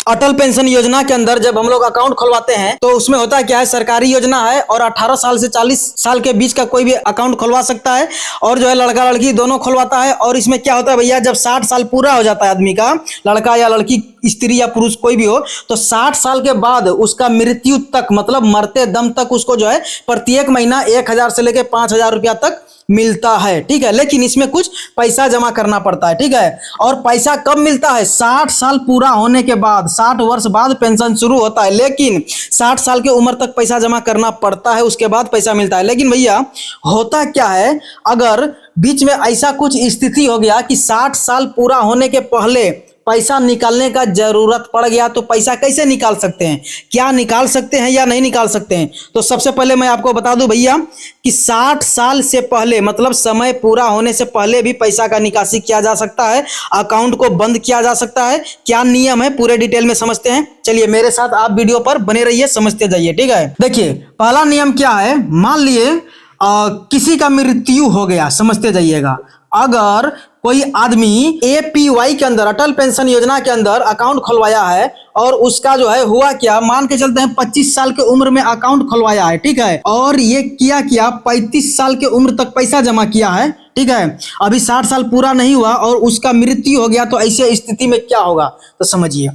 अटल pension योजना के अंदर जब हम लोग अकाउंट खुलवाते हैं तो उसमें होता क्या है, सरकारी योजना है और 18 साल से 40 साल के बीच का कोई भी अकाउंट खुलवा सकता है और जो है लड़का लड़की दोनों खुलवाता है। और इसमें क्या होता है भैया, जब 60 साल पूरा हो जाता है आदमी का, लड़का या लड़की, स्त्री या पुरुष कोई भी हो, तो 60 साल के बाद उसका मृत्यु तक, मतलब मरते दम तक उसको जो है प्रत्येक महीना 1000 से लेकर 5000 रुपया तक मिलता है। ठीक है, लेकिन इसमें कुछ पैसा जमा करना पड़ता है। ठीक है, और पैसा कब मिलता है? 60 साल पूरा होने के बाद, 60 वर्ष बाद पेंशन शुरू होता है, लेकिन 60 साल की उम्र तक पैसा जमा करना पड़ता है, उसके बाद पैसा मिलता है। लेकिन भैया होता क्या है, अगर बीच में ऐसा कुछ स्थिति हो गया कि 60 साल पूरा होने के पहले पैसा निकालने का जरूरत पड़ गया, तो पैसा कैसे निकाल सकते हैं, क्या निकाल सकते हैं या नहीं निकाल सकते हैं? तो सबसे पहले मैं आपको बता दूं भैया कि 60 साल से पहले, मतलब समय पूरा होने से पहले भी पैसा का निकासी किया जा सकता है, अकाउंट को बंद किया जा सकता है। क्या नियम है पूरे डिटेल में समझते हैं, चलिए मेरे साथ आप वीडियो पर बने रहिए, समझते जाइए। ठीक है, देखिए पहला नियम क्या है, मान लिए किसी का मृत्यु हो गया, समझते जाइएगा। अगर कोई आदमी एपीवाई के अंदर, अटल पेंशन योजना के अंदर अकाउंट खुलवाया है और उसका जो है हुआ क्या, मान के चलते हैं 25 साल के उम्र में अकाउंट खुलवाया है, ठीक है, और ये किया 35 साल के उम्र तक पैसा जमा किया है, ठीक है, अभी 60 साल पूरा नहीं हुआ और उसका मृत्यु हो गया, तो ऐसे स्थिति में क्या होगा, तो समझिए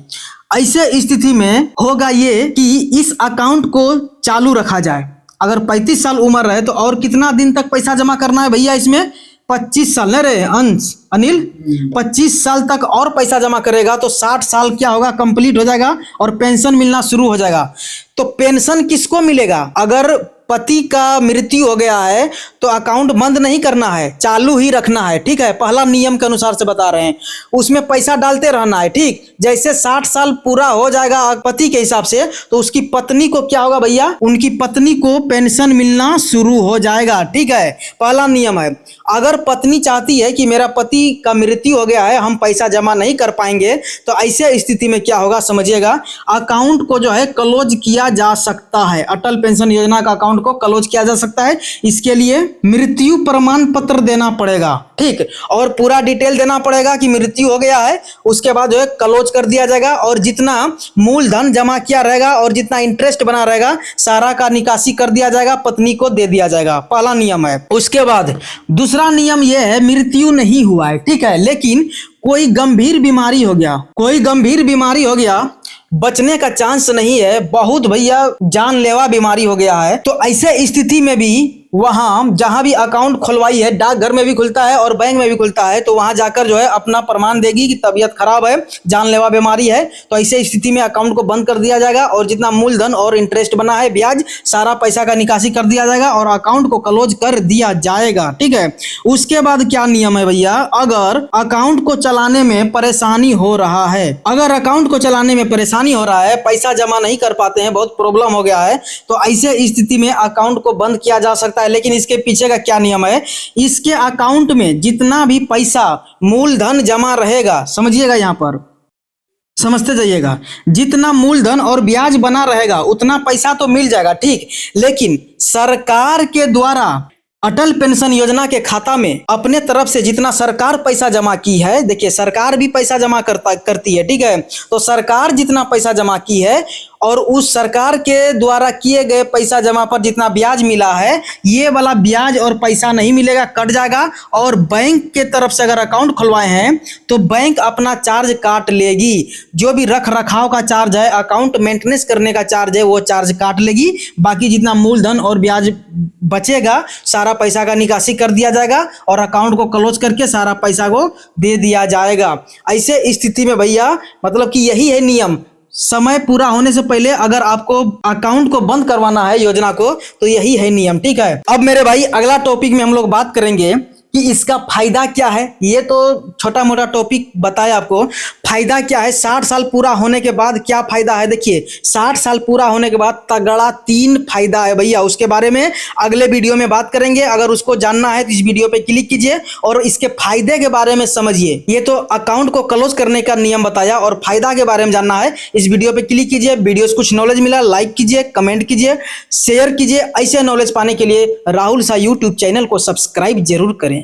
ऐसे स्थिति में होगा ये कि इस अकाउंट को चालू रखा जाए। अगर 35 साल उम्र रहे तो और कितना दिन तक पैसा जमा करना है भैया, इसमें 25 साल, नहीं रे अनिल, 25 साल तक और पैसा जमा करेगा तो 60 साल क्या होगा, कंप्लीट हो जाएगा और पेंशन मिलना शुरू हो जाएगा। तो पेंशन किसको मिलेगा? अगर पति का मृत्यु हो गया है तो अकाउंट बंद नहीं करना है, चालू ही रखना है। ठीक है, पहला नियम के अनुसार से बता रहे हैं, उसमें पैसा डालते रहना है। ठीक, जैसे 60 साल पूरा हो जाएगा पति के हिसाब से, तो उसकी पत्नी को क्या होगा भैया, उनकी पत्नी को पेंशन मिलना शुरू हो जाएगा। ठीक है, पहला नियम है। अगर पत्नी चाहती है कि मेरा पति का मृत्यु हो गया है, हम पैसा जमा नहीं कर पाएंगे, तो ऐसे स्थिति में क्या होगा समझिएगा, अकाउंट को जो है क्लोज किया जा सकता है। अटल पेंशन योजना का अकाउंट को क्लोज किया जा सकता है। इसके लिए मृत्यु प्रमाण पत्र देना पड़ेगा, ठीक, और पूरा डिटेल देना पड़ेगा कि मृत्यु हो गया है, उसके बाद जो है क्लोज कर दिया जाएगा और जितना मूलधन जमा किया रहेगा और जितना इंटरेस्ट बना रहेगा सारा का निकासी कर दिया जाएगा, पत्नी को दे दिया जाएगा। पहला नियम है। उसके बाद दूसरा नियम यह है, मृत्यु नहीं हुआ है, ठीक है, लेकिन कोई गंभीर बीमारी हो गया, कोई गंभीर बीमारी हो गया, बचने का चांस नहीं है, बहुत भैया जानलेवा बीमारी हो गया है, तो ऐसे स्थिति में भी वहां जहां भी अकाउंट खुलवाई है, डाकघर में भी खुलता है और बैंक में भी खुलता है, तो वहां जाकर जो है अपना प्रमाण देगी कि तबीयत खराब है, जानलेवा बीमारी है, तो ऐसे स्थिति में अकाउंट को बंद कर दिया जाएगा और जितना मूलधन और इंटरेस्ट बना है, ब्याज, सारा पैसा का निकासी कर दिया जाएगा और अकाउंट को क्लोज कर दिया जाएगा। ठीक है, उसके बाद क्या नियम है भैया, अगर अकाउंट को चलाने में परेशानी हो रहा है, अगर अकाउंट को चलाने में परेशानी हो रहा है, पैसा जमा नहीं कर पाते हैं, बहुत प्रॉब्लम हो गया है, तो ऐसे स्थिति में अकाउंट को बंद किया जा सकता है। लेकिन इसके पीछे का क्या नियम है, इसके अकाउंट में जितना भी पैसा मूलधन जमा रहेगा, समझिएगा, यहां पर समझते जाइएगा, जितना मूलधन और ब्याज बना रहेगा उतना पैसा तो मिल जाएगा, ठीक, लेकिन सरकार के द्वारा अटल पेंशन योजना के खाता में अपने तरफ से जितना सरकार पैसा जमा की है, देखिए सरकार भी पैसा जमा करती है, ठीक है, तो सरकार जितना पैसा जमा की है और उस सरकार के द्वारा किए गए पैसा जमा पर जितना ब्याज मिला है, ये वाला ब्याज और पैसा नहीं मिलेगा, कट जाएगा। और बैंक के तरफ से अगर अकाउंट खुलवाए हैं तो बैंक अपना चार्ज काट लेगी, जो भी रख रखाव का चार्ज है, अकाउंट मेंटेनेंस करने का चार्ज है, वो चार्ज काट लेगी। बाकी जितना मूलधन और ब्याज बचेगा सारा पैसा का निकासी कर दिया जाएगा और अकाउंट को क्लोज करके सारा पैसा को दे दिया जाएगा। ऐसे स्थिति में भैया मतलब कि यही है नियम, समय पूरा होने से पहले अगर आपको अकाउंट को बंद करवाना है योजना को, तो यही है नियम। ठीक है, अब मेरे भाई अगला टॉपिक में हम लोग बात करेंगे कि इसका फायदा क्या है। ये तो छोटा मोटा टॉपिक बताया आपको, फायदा क्या है, 60 साल पूरा होने के बाद क्या फायदा है। देखिए 60 साल पूरा होने के बाद तगड़ा 3 फायदा है भैया, उसके बारे में अगले वीडियो में बात करेंगे। अगर उसको जानना है तो इस वीडियो पे क्लिक कीजिए और इसके फायदे के बारे में समझिए। ये तो अकाउंट को क्लोज करने का नियम बताया और फायदा के बारे में जानना है, इस वीडियो पे क्लिक कीजिए। वीडियो से कुछ नॉलेज मिला, लाइक कीजिए, कमेंट कीजिए, शेयर कीजिए। ऐसे नॉलेज पाने के लिए राहुल शाह यूट्यूब चैनल को सब्सक्राइब जरूर करें।